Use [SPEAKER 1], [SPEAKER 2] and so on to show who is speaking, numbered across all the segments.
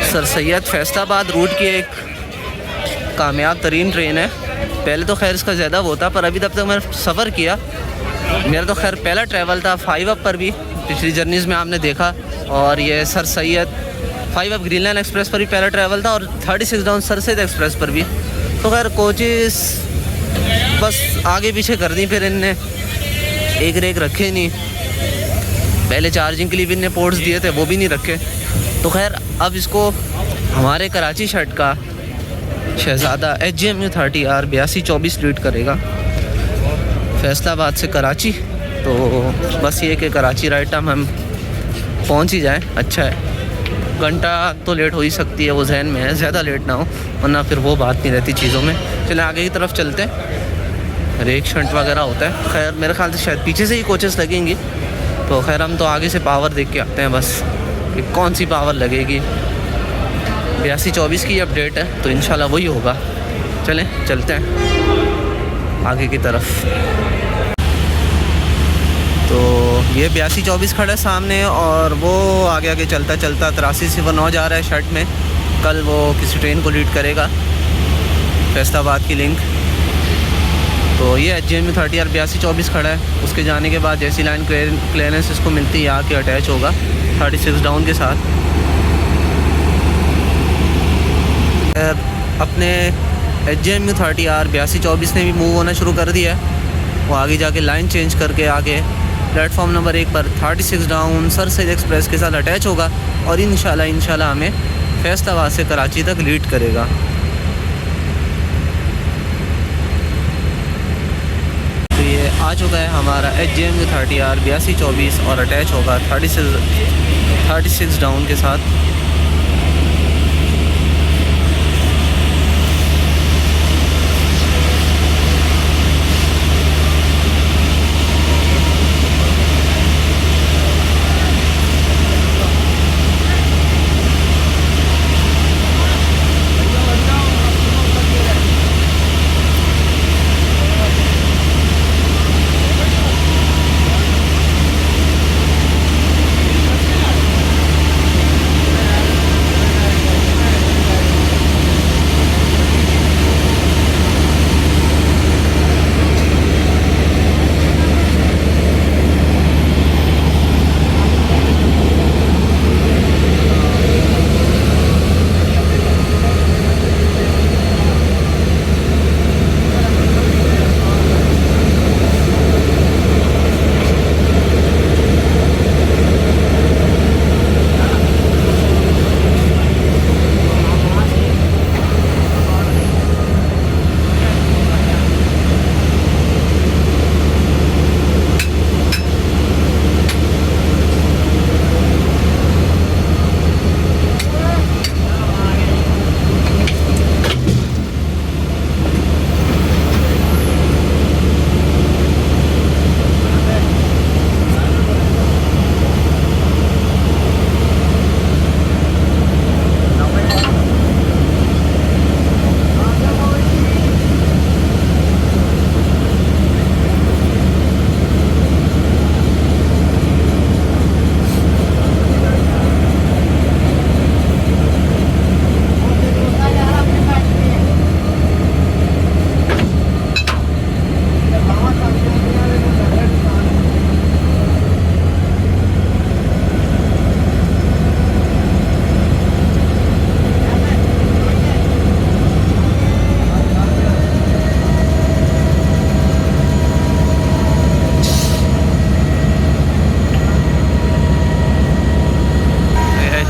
[SPEAKER 1] Sir Syed Faisalabad root की एक कामयाब तरीन ट्रेन है। पहले तो खैर इसका ज़्यादा वो था, पर अभी तब तक मैंने सफ़र किया, मेरा तो खैर पहला ट्रैवल था। 5 अप पर भी पिछली जर्नीज़ में आपने देखा, और ये sir Syed 5 up green line express पर भी पहला ट्रैवल था, और 36 डाउन सर सैयद एक्सप्रेस पर भी। तो खैर कोचेस बस आगे पीछे कर दी, फिर इनने एक रेक रखे नहीं। पहले चार्जिंग के लिए भी इनने पोर्ट्स दिए थे, वो भी नहीं रखे। तो खैर अब इसको हमारे कराची शर्ट का शहज़ादा HJMU 30R 8224 लीड करेगा फैसलाबाद से कराची। तो बस ये कि कराची राइट टाइम हम पहुंच ही जाएं, अच्छा है। घंटा तो लेट हो ही सकती है, वो जहन में है, ज़्यादा लेट ना हो, वरना फिर वो बात नहीं रहती चीज़ों में। चलें आगे की तरफ चलते हैं, रेक शंट वगैरह होता है। खैर मेरे ख्याल से शायद पीछे से ही कोचेस लगेंगी, तो खैर हम तो आगे से पावर देख के आते हैं बस कि कौन सी पावर लगेगी। 8224 की अपडेट है, तो इंशाल्लाह वही होगा। चलें चलते हैं आगे की तरफ। तो ये 8224 खड़ा है सामने, और वो आगे आगे चलता चलता 8309 जा रहा है शर्ट में। कल वो किसी ट्रेन को लीड करेगा फैसलाबाद की लिंक। तो ये HJMU 30R 8224 खड़ा है। उसके जाने के बाद जैसी लाइन क्लियरेंस इसको मिलती है आके अटैच होगा 36 डाउन के साथ। अपने HJMU 30R 8224 ने भी मूव होना शुरू कर दिया है। वो आगे जाके लाइन चेंज करके आगे प्लेटफॉर्म नंबर 1 पर 36 डाउन सर सैयद एक्सप्रेस के साथ अटैच होगा, और इंशाल्लाह हमें फैसलाबाद से कराची तक लीड करेगा। तो ये आ चुका है हमारा HJMU 30R 8224 और अटैच होगा 36 डाउन के साथ।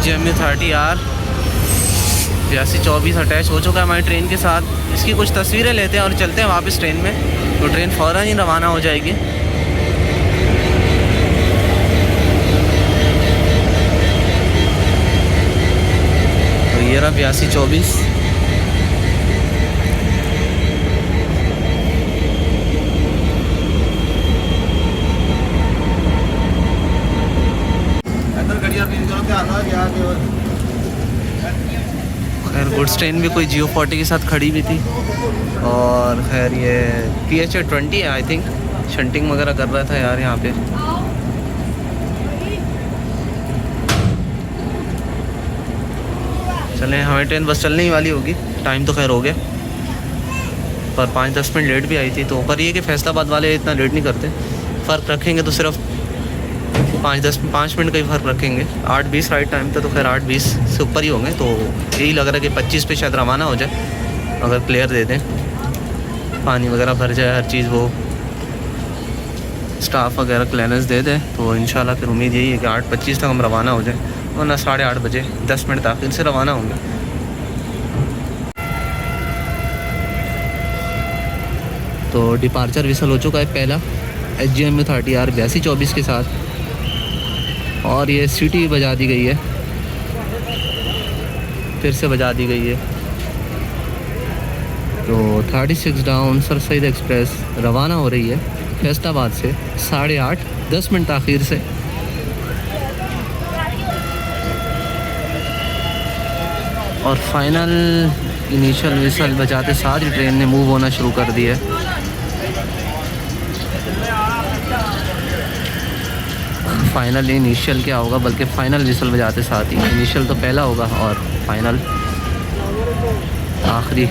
[SPEAKER 1] HJMU 30R 8224 अटैच हो चुका है हमारी ट्रेन के साथ। इसकी कुछ तस्वीरें लेते हैं और चलते हैं वापस ट्रेन में, तो ट्रेन फ़ौरन ही रवाना हो जाएगी। तो ये रहा 8224। खैर गुड्स ट्रेन भी कोई Jio 40 के साथ खड़ी भी थी, और खैर ये PHA 20 है आई थिंक, शंटिंग वगैरह कर रहा था यार यहाँ पे। चलें, हमारी ट्रेन बस चलने ही वाली होगी, टाइम तो खैर हो गया, पर 5-10 मिनट लेट भी आई थी। तो पर ये कि फैसलाबाद वाले इतना लेट नहीं करते, फ़र्क रखेंगे तो सिर्फ 5 मिनट का ही फ़र्क रखेंगे। 8:20 राइट टाइम था, तो खैर 8:20 से ऊपर ही होंगे। तो यही लग रहा है कि 25 पे शायद रवाना हो जाए, अगर क्लियर दे दें, पानी वगैरह भर जाए, हर चीज़ वो स्टाफ वगैरह क्लियरेंस दे दें, तो इंशाल्लाह फिर उम्मीद यही है कि 8:25 तक हम रवाना हो जाए, वरना 8:30 बजे 10 मिनट ताख़ीर से रवाना होंगे। तो डिपार्चर विसल हो चुका है पहला HGM 30R 8224 के साथ, और ये सीटी बजा दी गई है, फिर से बजा दी गई है। तो 36 डाउन सर सईद एक्सप्रेस रवाना हो रही है फैसलाबाद से 8:30, 10 मिनट ताख़ीर से। और फाइनल इनिशियल विसल बजाते साथ ही ट्रेन ने मूव होना शुरू कर दिया है। फाइनल इनिशियल क्या होगा, बल्कि फ़ाइनल विसल बजाते साथ ही, इनिशियल तो पहला होगा और फाइनल आखिरी।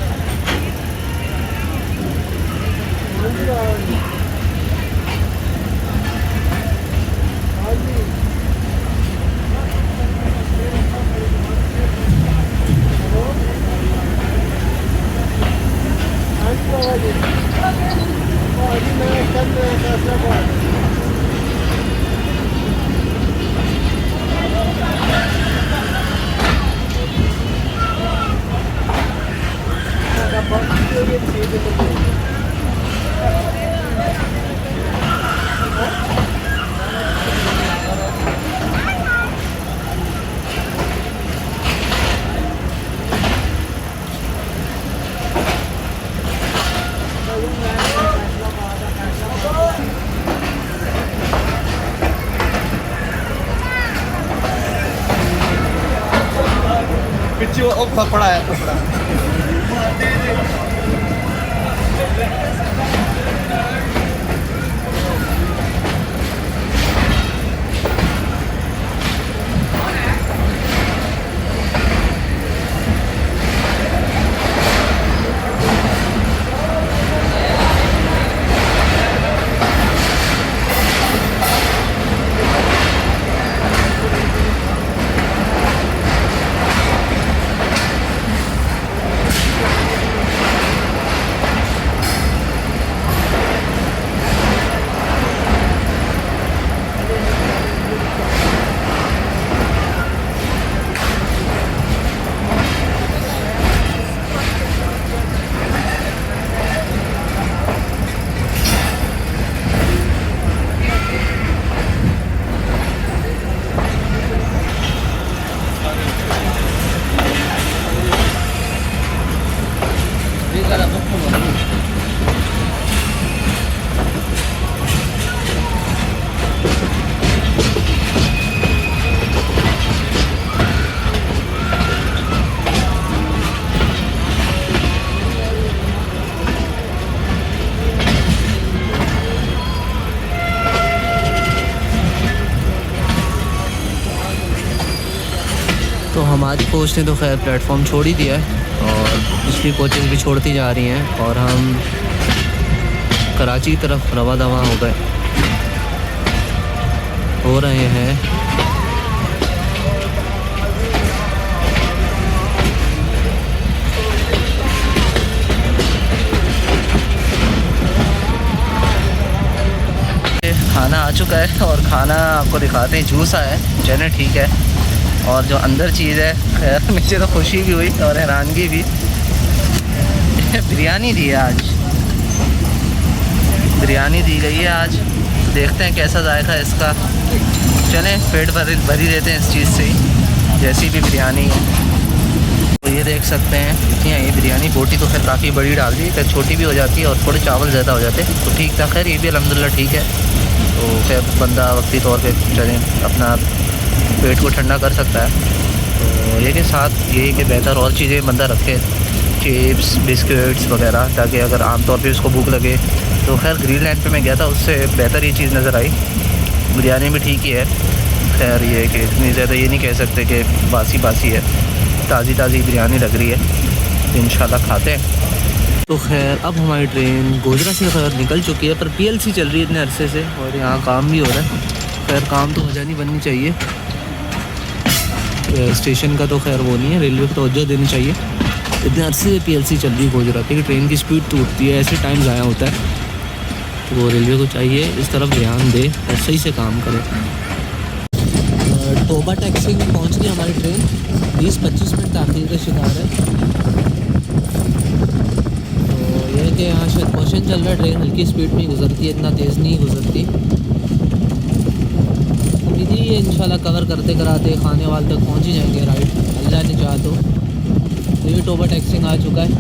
[SPEAKER 2] पीछे वो पड़ा है।
[SPEAKER 1] तो हमारी कोच ने तो खैर प्लेटफॉर्म छोड़ ही दिया है, और पिछली कोचेस भी छोड़ती जा रही हैं, और हम कराची की तरफ रवा दवा हो रहे हैं। खाना आ चुका है, और खाना आपको दिखाते हैं। जूस आया है, चलें ठीक है। और जो अंदर चीज़ है, खैर मुझे तो खुशी भी हुई और हैरानगी भी, बिरयानी दी है आज, बिरयानी दी गई है आज। देखते हैं कैसा जायका है इसका। चलें पेट भर ही देते हैं इस चीज़ से ही, जैसी भी बिरयानी है। तो ये देख सकते हैं कि ये बिरयानी, बोटी तो खैर काफ़ी बड़ी डाल दी, फिर छोटी भी हो जाती है और थोड़े चावल ज़्यादा हो जाते हैं, तो ठीक था। खैर ये भी अल्हम्दुलिल्लाह ठीक है। तो फिर बंदा वक्ती तौर पे चलें अपना पेट को ठंडा कर सकता है। तो ये के साथ ये कि बेहतर और चीज़ें बंदा रखे, चिप्स बिस्किट्स वगैरह, ताकि अगर आमतौर पे उसको भूख लगे। तो खैर ग्रीन लैंड पे मैं गया था, उससे बेहतर ये चीज़ नज़र आई। बिरयानी भी ठीक ही है, खैर ये कि इतनी ज़्यादा ये नहीं कह सकते कि बासी बासी है, ताज़ी ताज़ी बिरयानी लग रही है, तो इंशाल्लाह खाते हैं। तो खैर अब हमारी ट्रेन गोजरा से खैर निकल चुकी है, पर पीएलसी चल रही है इतने अरसे से और यहाँ काम भी हो रहा है। खैर काम तो वजह नहीं बननी चाहिए, स्टेशन का तो खैर वो नहीं है, रेलवे को तवज्जो देनी चाहिए। इतने अरसे से पीएलसी चल रही है गोजरा पे कि ट्रेन की स्पीड टूटती है, ऐसे टाइम ज़ाया होता है, तो वो रेलवे को चाहिए इस तरफ ध्यान दे और सही से काम करे। टोबा टैक्सी में पहुँच गई हमारी ट्रेन, 20-25 मिनट ताख़ीर का शिकार है। तो ये है कि यहाँ शायद क्वेश्चन चल रहा है, ट्रेन हल्की स्पीड में गुजरती है, इतना तेज़ नहीं गुजरती। उम्मीद ही है इंशाल्लाह कवर करते कराते खाने वाले तक पहुँच ही जाएंगे राइट, अल्लाह ने चाहा तो। ये टोबा टैक्सी आ चुका है।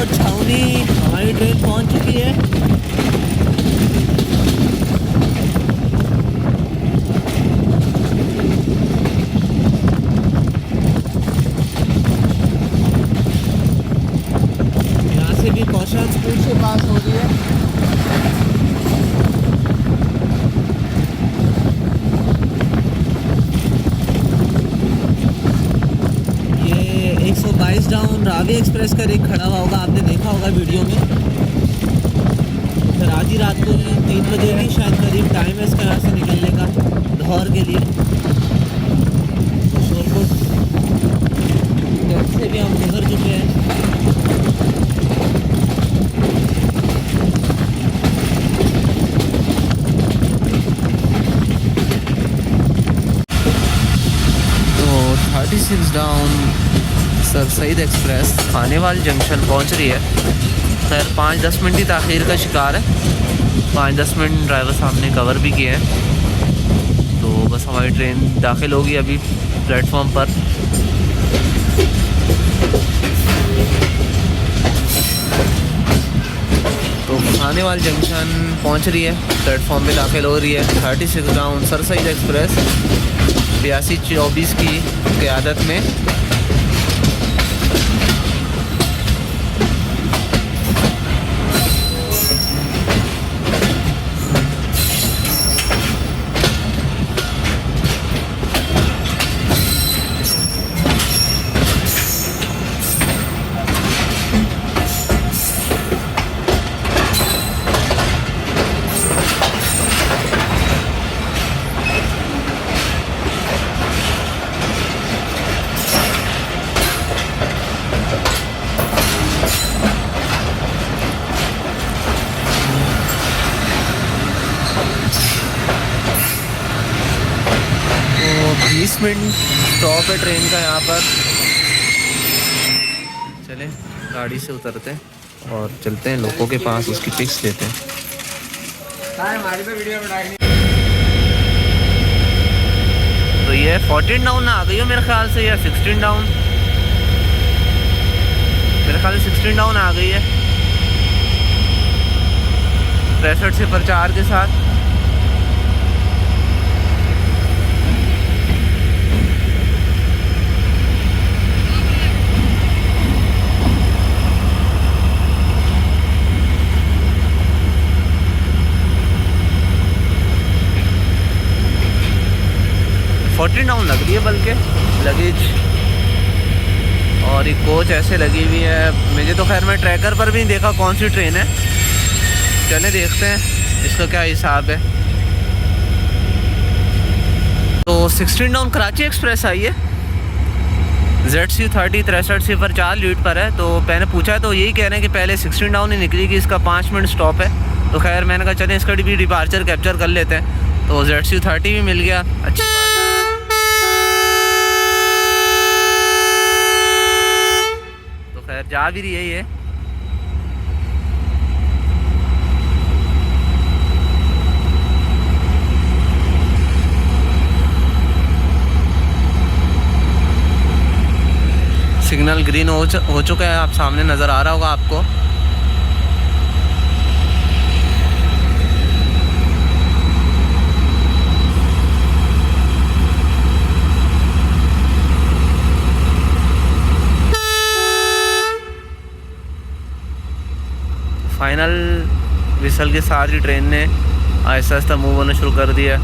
[SPEAKER 1] छावनी हमारी ट्रेन पहुंच चुकी है। यहाँ से भी कौशल स्कूल से पास हो रही है। ये 122 डाउन रावी एक्सप्रेस का एक खड़ा हुआ होगा, आपने देखा होगा वीडियो में। फिर आधी रात को 3 बजे ही शायद करीब टाइम है इसका यहाँ से निकलने का लाहौर के लिए। शोरकोट से भी हम गुजर चुके हैं। तो 36 down Sir Syed Express Khanewal junction पहुंच रही है। खैर 5-10 मिनट की ताख़ीर का शिकार है, 5-10 मिनट ड्राइवर साहब ने कवर भी किए हैं। तो बस हमारी ट्रेन दाखिल होगी अभी प्लेटफॉर्म पर। तो खानेवाल जंक्शन पहुंच रही है, प्लेटफॉर्म पे दाखिल हो रही है। 36 डाउन सर सईद एक्सप्रेस 8224 की क़यादत में। तो 20 मिनट स्टॉप है ट्रेन का यहाँ पर। चलें गाड़ी से उतरते हैं और चलते हैं लोगों के पास, उसकी पिक्स लेते हैं। तो ये 14 डाउन आ गई हो मेरे ख्याल से, या 16 डाउन, मेरे ख्याल से 16 डाउन आ गई है 63-4 के साथ। डाउन लग रही है बल्कि लगेज, और एक कोच ऐसे लगी हुई है। मुझे तो खैर मैं ट्रैकर पर भी नहीं देखा कौन सी ट्रेन है। चले देखते हैं इसका क्या हिसाब है। तो 16 डाउन कराची एक्सप्रेस आई है, ZC30 63-4 लीड पर है। तो मैंने पूछा तो यही कह रहे हैं कि पहले 16 डाउन ही निकली कि इसका 5 मिनट स्टॉप है। तो खैर मैंने कहा चलें इसका भी डिपार्चर कैप्चर कर लेते हैं। तो ZC30 भी मिल गया, अच्छी बात। और जा भी रही है ये। सिग्नल ग्रीन हो चुका है, आप सामने नज़र आ रहा होगा आपको। फाइनल विसल के साथ ही ट्रेन ने आहिस्ता आहिस्ता मूव होना शुरू कर दिया।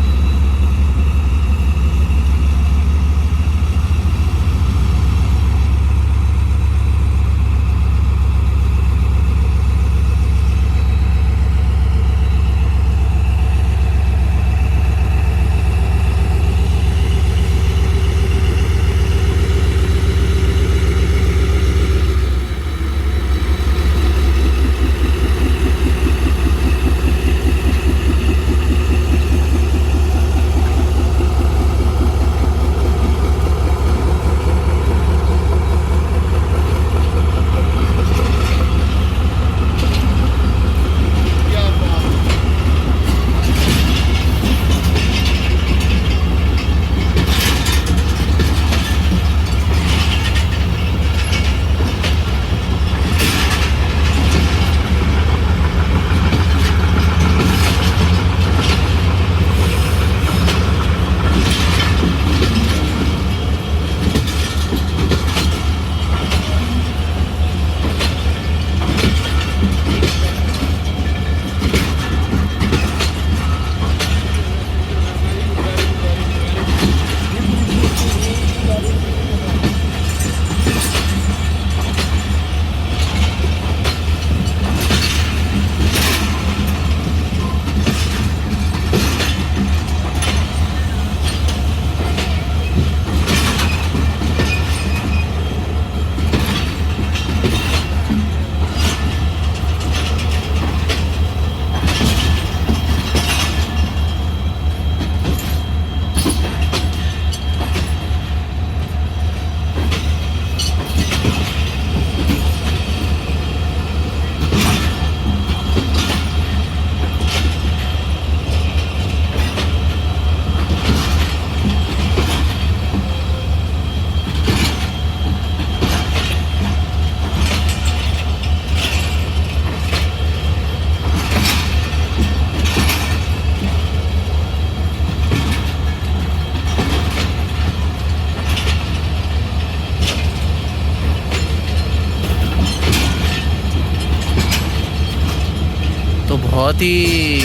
[SPEAKER 1] बहुत ही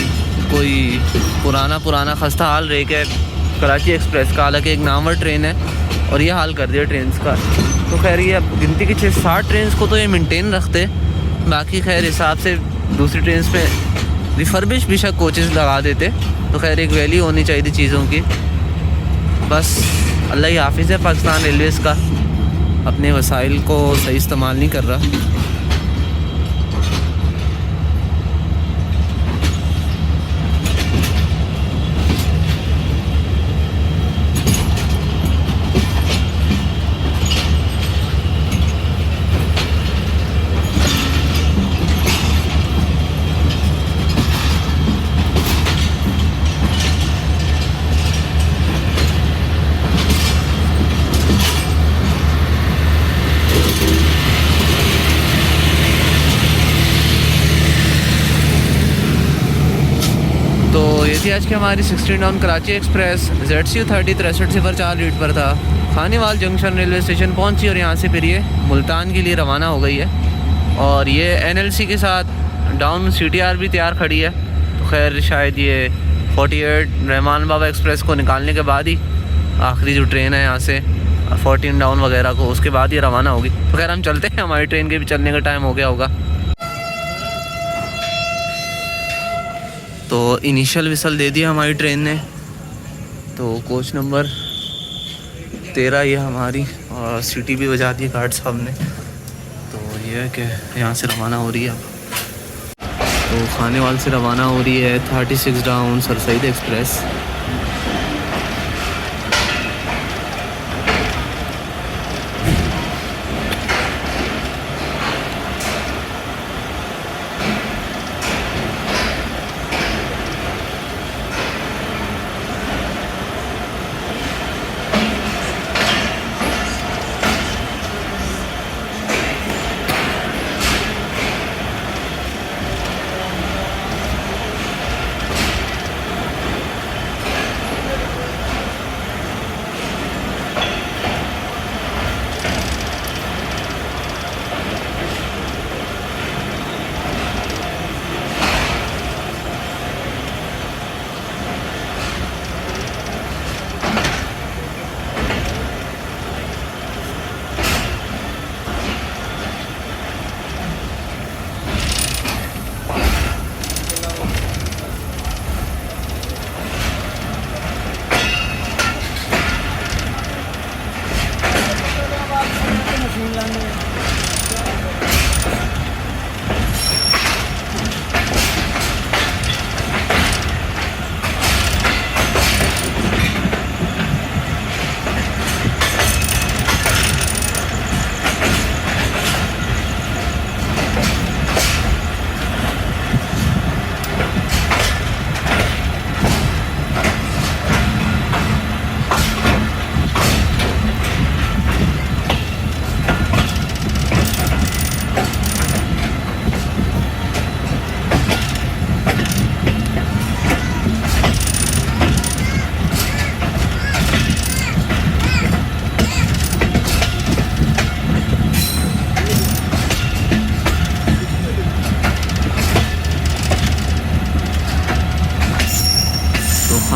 [SPEAKER 1] कोई पुराना खस्ता हाल रह गया कराची एक्सप्रेस का। हालांकि एक नामवर ट्रेन है और ये हाल कर दिया ट्रेन का। तो खैर ये अब गिनती की 6-7 ट्रेन को तो ये मेंटेन रखते, बाकी खैर हिसाब से दूसरी ट्रेन पे रिफर्बिश भी शायद कोचेज़ लगा देते। तो खैर एक वैल्यू होनी चाहिए थी चीज़ों की। बस अल्लाह ही हाफिज़ है, पाकिस्तान रेलवेज़ का अपने वसाइल को सही इस्तेमाल नहीं कर रहा। थी आज की हमारी 16 down Karachi express ZCU30 6304 read पर था। खानेवाल जंक्शन रेलवे स्टेशन पहुंची और यहां से फिर ये मुल्तान के लिए रवाना हो गई है। और ये NLC के साथ डाउन CTR भी तैयार खड़ी है। तो खैर शायद ये 48 रहमान बाबा एक्सप्रेस को निकालने के बाद ही आखिरी जो ट्रेन है यहाँ से 14 डाउन वगैरह को, उसके बाद ये रवाना होगी। तो खैर हम चलते हैं, हमारी ट्रेन के भी चलने का टाइम हो गया होगा। तो इनिशियल विसल दे दिया हमारी ट्रेन ने। तो कोच नंबर 13 ये हमारी, और सीटी भी बजा दी गार्ड साहब ने। तो ये है कि यहाँ से रवाना हो रही है अब। तो खानेवाल से रवाना हो रही है 36 down Sir Syed Express.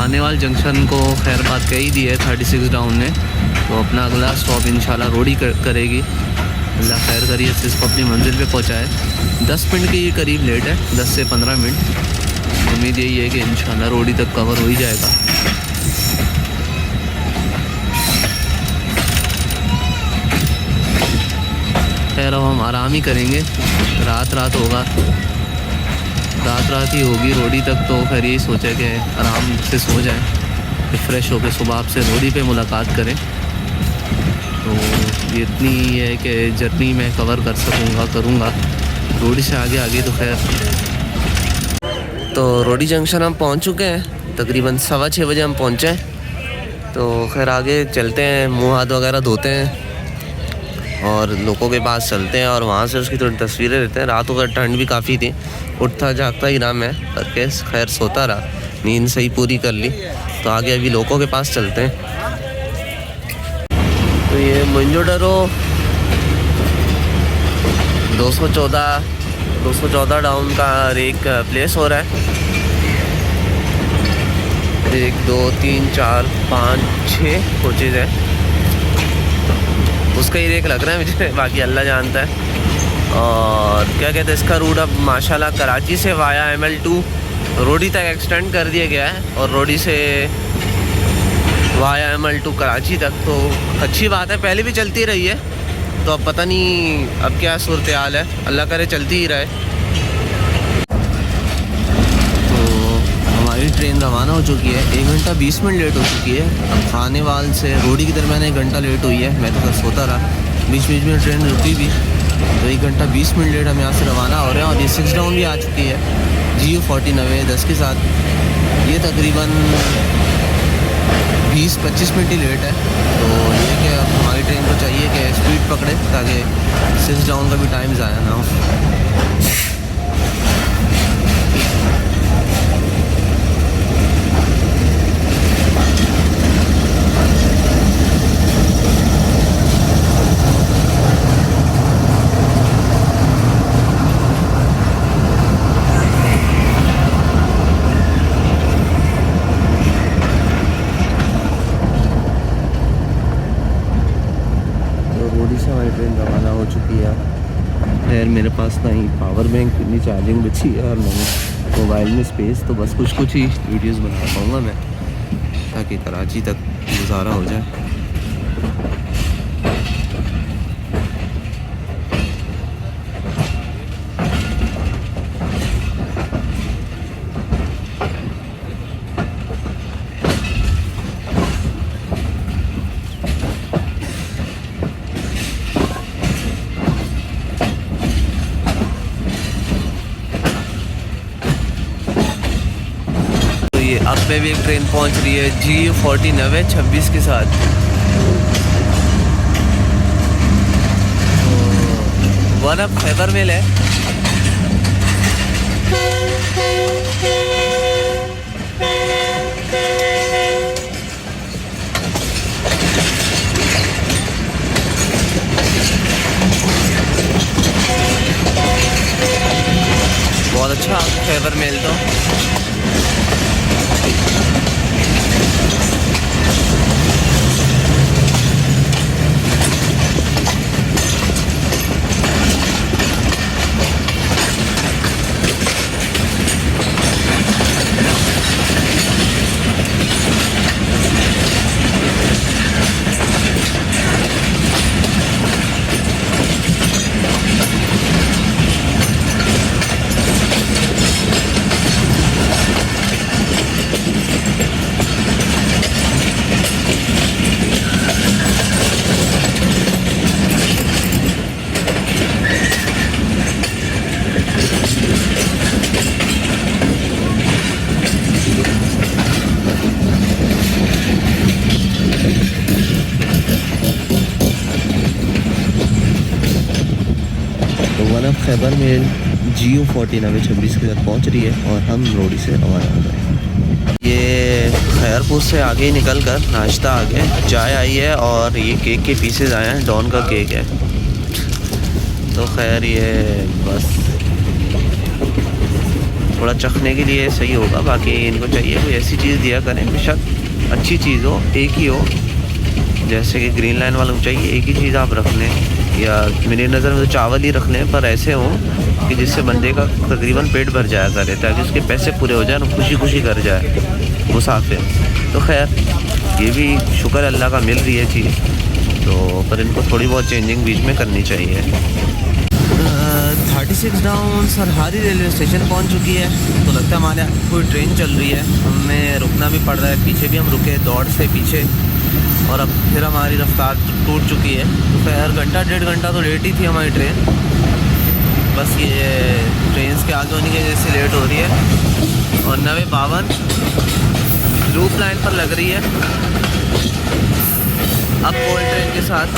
[SPEAKER 1] Khanewal junction को खैर बात कह ही दी है 36 डाउन ने, तो अपना अगला स्टॉप इंशाल्लाह रोडी करेगी। अल्लाह खैर करिए इसको अपनी मंजिल पे पहुंचाए। 10 मिनट के करीब लेट है, 10 से 15 मिनट। उम्मीद यही है कि इंशाल्लाह रोडी तक कवर हो ही जाएगा। खैर अब हम आराम ही करेंगे, रात होगा, रात ही होगी रोडी तक। तो खैर यही सोचा कि आराम से सो जाएं, फिर फ्रेश होकर सुबह आपसे रोडी पे मुलाकात करें। तो ये इतनी है कि जर्नी मैं कवर कर करूँगा। रोडी से आगे तो खैर। तो रोडी जंक्शन हम पहुँच चुके हैं, तकरीबन 6:15 बजे हम पहुँचे। तो खैर आगे चलते हैं, मुँह हाथ वगैरह धोते हैं और लोगों के पास चलते हैं और वहाँ से उसकी थोड़ी तस्वीरें लेते हैं। रात को ठंड भी काफ़ी थी, उठता जागता ही रहा मैं, करके खैर सोता रहा, नींद सही पूरी कर ली। तो आगे अभी लोगों के पास चलते हैं। तो ये मोइंजोडोरो 214 डाउन का एक प्लेस हो रहा है। 1 2 3 4 5 6 कोचेज़ है, उसका ही रेक लग रहा है मुझे, बाकी अल्लाह जानता है। और क्या कहते हैं, इसका रूट अब माशाल्लाह कराची से वाया ML2 रोडी तक एक्सटेंड कर दिया गया है, और रोडी से वाया ML2 कराची तक। तो अच्छी बात है, पहले भी चलती रही है, तो अब पता नहीं अब क्या सूरत हाल है, अल्लाह करे चलती ही रहे। तो हमारी ट्रेन रवाना हो चुकी है, 1 घंटा 20 मिनट लेट हो चुकी है। अब खानेवाल से रोडी की दरमियान 1 घंटा लेट हुई है। मैं तो सोता रहा, बीच में ट्रेन रुकी भी, तो 1 घंटा 20 मिनट लेट हम यहाँ से रवाना हो रहे हैं। और ये 6 डाउन भी आ चुकी है, GU49 10 के साथ। ये तकरीबन 20-25 मिनट ही लेट है। तो ये कि अब हमारी ट्रेन को चाहिए कि स्पीड पकड़े, ताकि 6 डाउन का भी टाइम ज़ाया ना हो। ट्रेन रवाना हो चुकी है। खैर मेरे पास ना ही पावर बैंक इतनी चार्जिंग बची है, और मैंने मोबाइल में स्पेस, तो बस कुछ ही वीडियोस बना पाऊँगा मैं, ताकि कराची तक गुजारा हो जाए। अब पे भी एक ट्रेन पहुंच रही है, GU49 26 के साथ। तो वन अप खैबर मेल है। बहुत अच्छा खैबर मेल तो। खैबर मेल GU49 26 के साथ पहुंच रही है, और हम रोडी से रवाना हो गए। ये खैरपुर से आगे निकल कर नाश्ता आ गया, चाय आई है, और ये केक के पीसेज आए हैं, डॉन का केक है। तो खैर ये बस थोड़ा चखने के लिए सही होगा। बाकी इनको चाहिए कोई ऐसी चीज़ दिया करें बेशक अच्छी चीज़ हो, एक ही हो। जैसे कि ग्रीन लाइन वालों को चाहिए एक ही चीज़ आप रख लें, या मेरी नज़र में तो चावल ही रख लें, पर ऐसे हो कि जिससे बंदे का तकरीबन पेट भर जाया करे, ताकि उसके पैसे पूरे हो जाए और खुशी खुशी कर जाए मुसाफिर। तो खैर ये भी शुक्र अल्लाह का मिल रही है चीज़, तो पर इनको थोड़ी बहुत चेंजिंग बीच में करनी चाहिए। 36 डाउन सरहारी रेलवे स्टेशन पहुंच चुकी है। तो लगता है हमारे यहाँ कोई ट्रेन चल रही है, हमें रुकना भी पड़ रहा है। पीछे भी हम रुके दौड़ से पीछे, और अब फिर हमारी रफ्तार टूट चुकी है। तो खैर घंटा डेढ़ घंटा तो लेट ही थी हमारी ट्रेन। बस ये ट्रेन के आगे होने की वजह से लेट हो रही है। और 9:52 लूप लाइन पर लग रही है अब कोल्ड ट्रेन के साथ।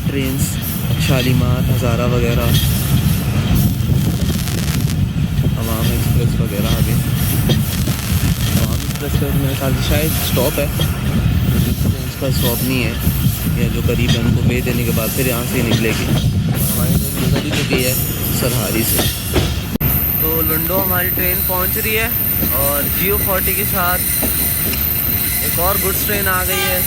[SPEAKER 1] ट्रेन शालीमार, हज़ारा वगैरह, अवाम एक्सप्रेस वगैरह आगे। अवाम एक्सप्रेस का मेरे ख्याल से शायद स्टॉप है, ट्रेन का स्टॉप नहीं है, या जो करीब है उनको भेज देने के बाद फिर यहाँ से निकलेगी। हमारी ट्रेन गुजर ही चुकी है सरहारी से। तो लंडो हमारी ट्रेन पहुँच रही है, और GO40 के साथ एक और गुड्स ट्रेन आ गई है।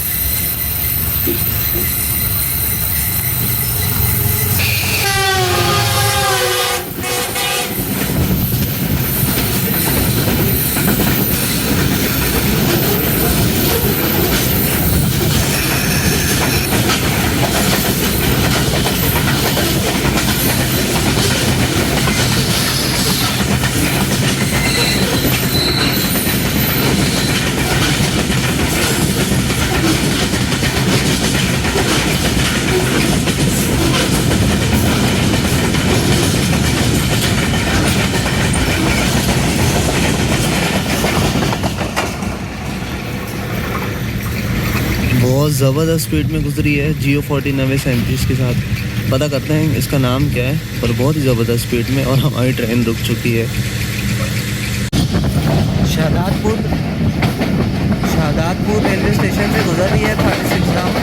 [SPEAKER 1] बहुत ज़बरदस्त स्पीड में गुजरी है GO40 9037 के साथ। पता करते हैं इसका नाम क्या है, पर बहुत ही ज़बरदस्त स्पीड में, और हमारी ट्रेन रुक चुकी है। शहदादपुर रेलवे स्टेशन से गुजर रही है 36 डाउन।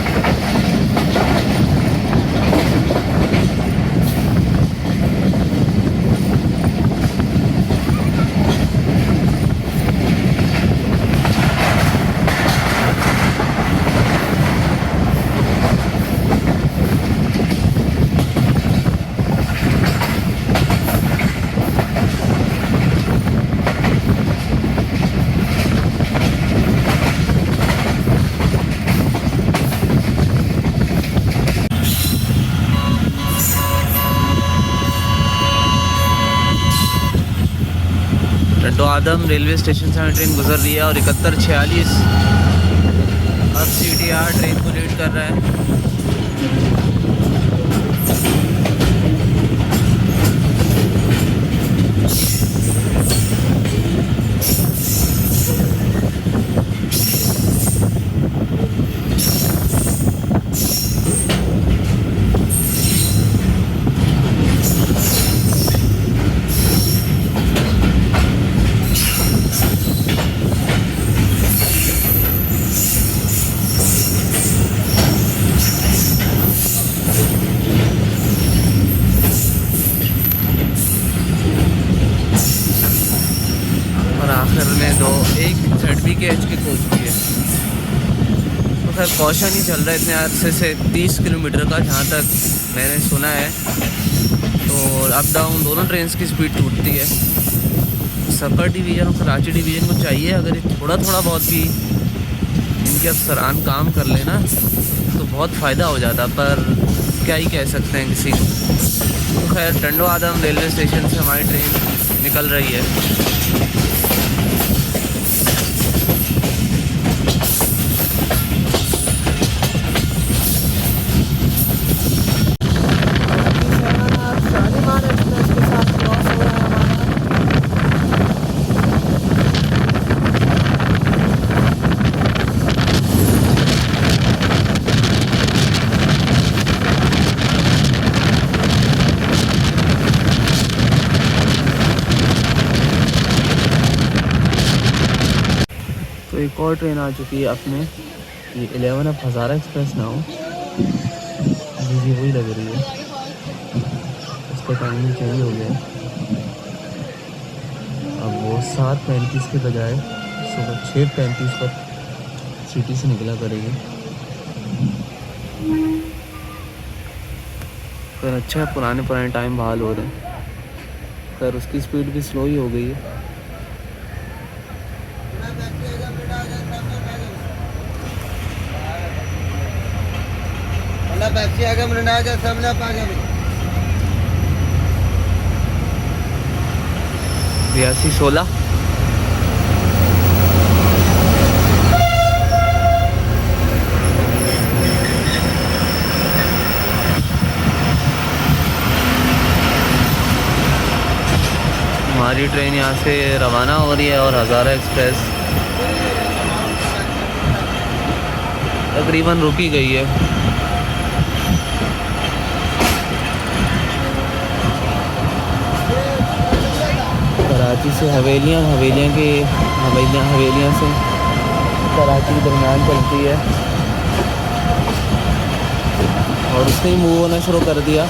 [SPEAKER 1] तो आदम रेलवे स्टेशन से ट्रेन गुजर रही है, और 7146 अब CTR ट्रेन को लीड कर रहा है। आखिर में एक ZBKH की खोज की है। तो खैर कौशन ही चल रहा है इतने अरसे से 30 किलोमीटर का, जहाँ तक मैंने सुना है। तो अप डाउन दोनों ट्रेन की स्पीड टूटती है। सफ़र डिवीज़न और कराची डिवीज़न को चाहिए अगर थोड़ा बहुत भी इनके अफसरान काम कर लेना तो बहुत फ़ायदा हो जाता, पर क्या ही कह सकते हैं किसी को। तो खैर टंडो आदम रेलवे स्टेशन से हमारी ट्रेन निकल रही है। तो एक और ट्रेन आ चुकी है अपने, ये 11 अब हज़ारा एक्सप्रेस ना हो, मुझे वही लग रही है। इसका टाइमिंग चेंज हो गया है, अब वो 7:35 के बजाय सुबह 6:35 पर सिटी से निकला करेगी। फिर अच्छा है, पुराने टाइम बहाल हो रहे हैं। खैर उसकी स्पीड भी स्लो ही हो गई है।
[SPEAKER 2] बैठी आगे मरना जा सामने पा गया
[SPEAKER 1] 82-16 हमारी ट्रेन यहाँ से रवाना हो रही है और हज़ारा एक्सप्रेस तकरीबन रुकी गई है। कराची से हवेलियाँ से कराची के दरमियान चलती है और उसने ही मूव होना शुरू कर दिया।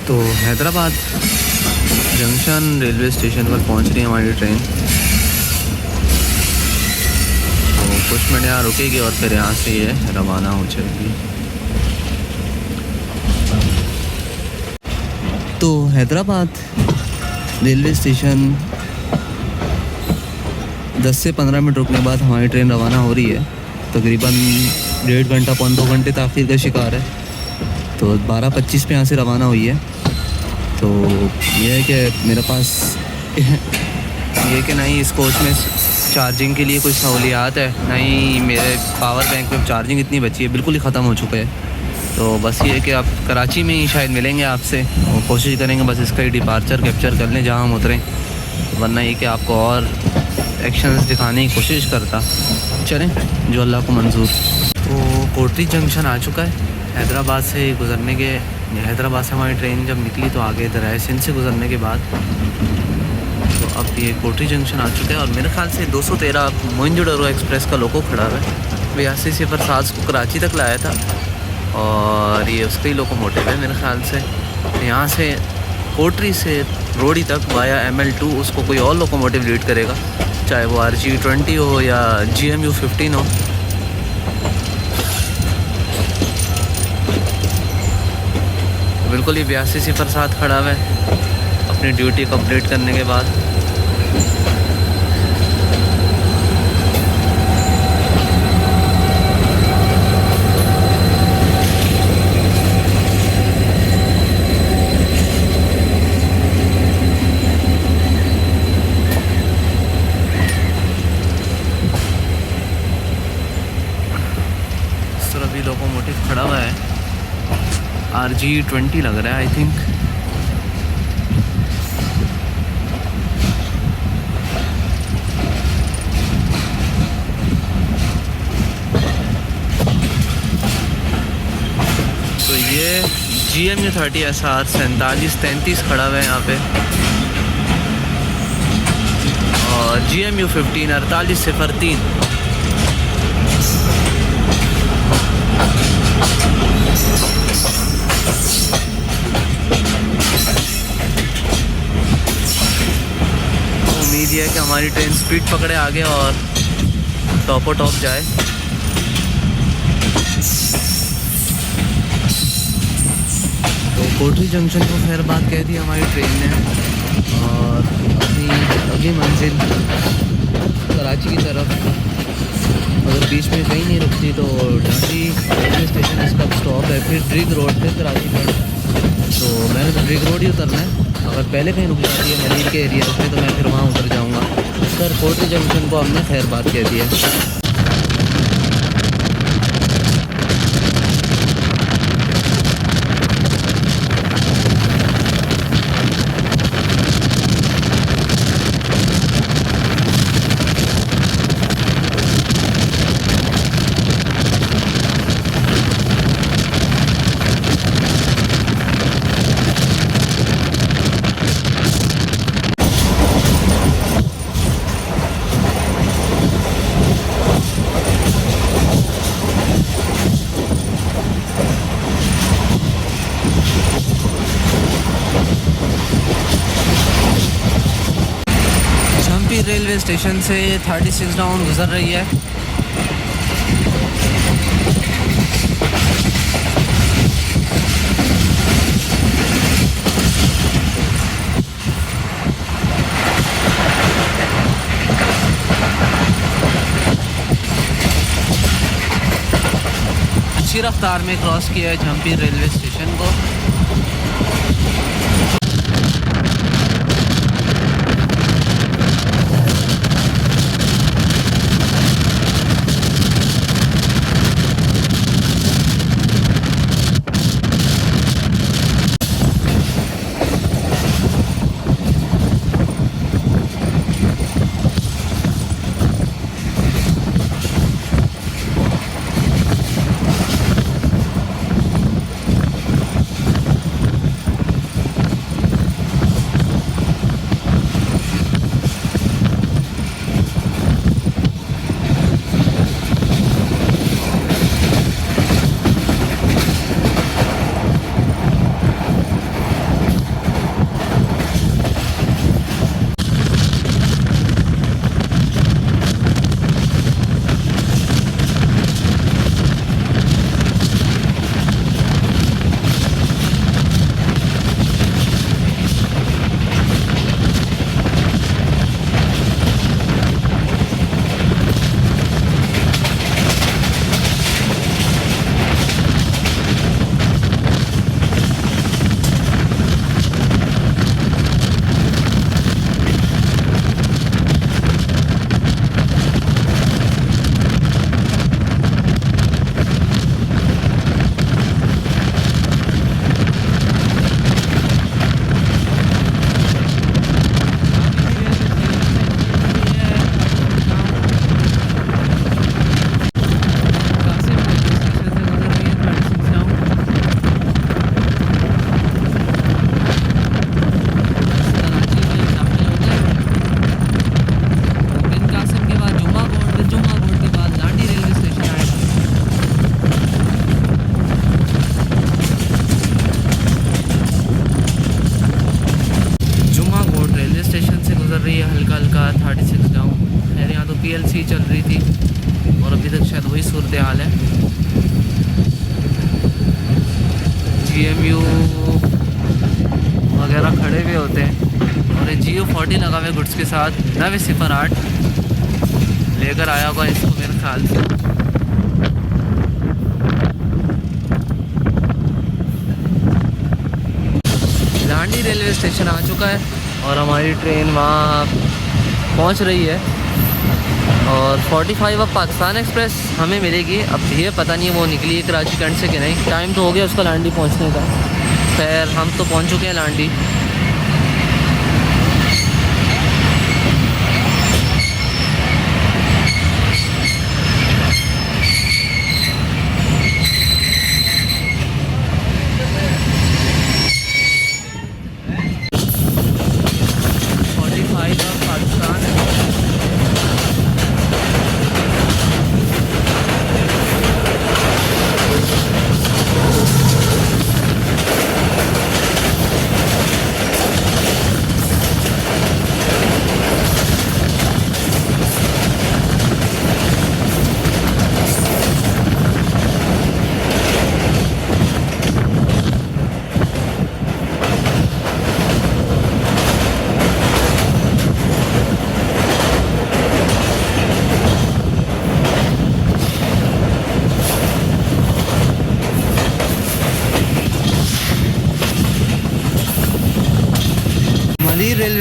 [SPEAKER 1] तो हैदराबाद जंक्शन रेलवे स्टेशन पर पहुंच रही है हमारी ट्रेन। तो कुछ मिनट यहाँ रुकेगी और फिर यहाँ से ये रवाना हो जाएगी। तो हैदराबाद रेलवे स्टेशन 10 से 15 मिनट रुकने के बाद हमारी ट्रेन रवाना हो रही है। तकरीबन 1.5 घंटा 2 घंटे ताख़ीर का शिकार है। तो 12:25 पे यहाँ से रवाना हुई है। तो ये है कि मेरे पास ये कि नहीं इस कोच में चार्जिंग के लिए कोई सहूलियात है, नहीं मेरे पावर बैंक में चार्जिंग इतनी बची है, बिल्कुल ही ख़त्म हो चुका है। तो बस ये है कि आप कराची में ही शायद मिलेंगे आपसे, और कोशिश करेंगे बस इसका ही डिपार्चर कैप्चर कर लें जहाँ हम उतरें, वरना ये कि आपको और एक्शंस दिखाने की कोशिश करता। चलें जो अल्लाह को मंजूर। तो कोटरी जंक्शन आ चुका है। हैदराबाद से गुज़रने के, हैदराबाद से हमारी ट्रेन जब निकली तो आगे इधर आए सिंध से गुज़रने के बाद। तो अब ये कोटरी जंक्शन आ चुका है और मेरे ख्याल से 213 मोइनजोदड़ो एक्सप्रेस का लोगो खड़ा है। 82 को कराची तक लाया था और ये उसका ही लोकोमोटिव है मेरे ख्याल से। यहाँ से कोटरी से रोडी तक वाया ML2 उसको कोई और लोकोमोटिव लीड करेगा, चाहे वो RG20 हो या GMU 15 हो। बिल्कुल ही 8207 खड़ा हुआ है अपनी ड्यूटी कंप्लीट करने के बाद। इस तरह भी लोकोमोटिव खड़ा हुआ है, RG20 लग रहा है आई थिंक। GMU 30 SR 4733 खड़ा हुआ है यहाँ पे, और GMU 15 4803। उम्मीद है कि हमारी ट्रेन स्पीड पकड़े आगे और टॉपो टॉप जाए। तो कोटरी जंक्शन को खैर बात कह दी हमारी ट्रेन ने, और अपनी अगली मंजिल कराची की तरफ, अगर बीच में कहीं नहीं रुकती तो डांडी रेलवे स्टेशन इसका स्टॉप है, फिर ड्रिग रोड पे कराची पर। तो मैंने तो ड्रिग रोड ही उतरना है, अगर पहले कहीं रुक जाती है मनीर के एरिया में तो मैं फिर वहाँ उतर जाऊँगा। सर कोटरी जंक्शन को हमने खैर बात कह दी है। रेलवे स्टेशन से 36 डाउन गुजर रही है। अच्छी रफ्तार में क्रॉस किया है झम्पी रेलवे स्टेशन को। PLC चल रही थी और अभी तक शायद वही सूरत हाल है। GMU वगैरह खड़े हुए होते हैं और ये GU 40 लगा हुआ गुड्स के साथ 908 लेकर आया होगा इसको मेरे ख्याल से। लांडी रेलवे स्टेशन आ चुका है और हमारी ट्रेन वहाँ पहुँच रही है और 45 अब पाकिस्तान एक्सप्रेस हमें मिलेगी। अब ये पता नहीं वो निकली है कराची कैंट से कि नहीं, टाइम तो हो गया उसका लांडी पहुंचने का। खैर हम तो पहुंच चुके हैं लांडी।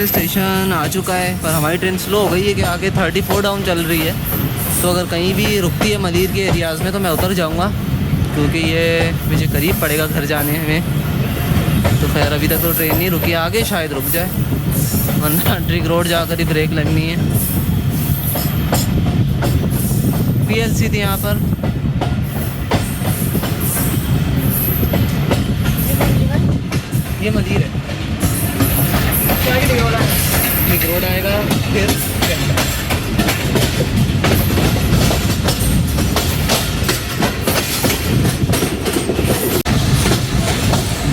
[SPEAKER 1] रेलवे स्टेशन आ चुका है, पर हमारी ट्रेन स्लो हो गई है कि आगे 34 डाउन चल रही है। तो अगर कहीं भी रुकती है मदीर के एरियाज़ में तो मैं उतर जाऊंगा, क्योंकि ये मुझे करीब पड़ेगा घर जाने में। तो खैर अभी तक तो ट्रेन नहीं रुकी, आगे शायद रुक जाए, वरना ट्रिक रोड जाकर ही ब्रेक लगनी है। PLC थी यहाँ पर। ये मदीर है, ट्रिक रोड आएगा फिर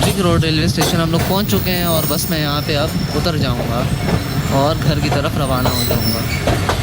[SPEAKER 1] ट्रिक रोड रेलवे स्टेशन हम लोग पहुँच चुके हैं और बस मैं यहाँ पे अब उतर जाऊँगा और घर की तरफ रवाना हो जाऊँगा।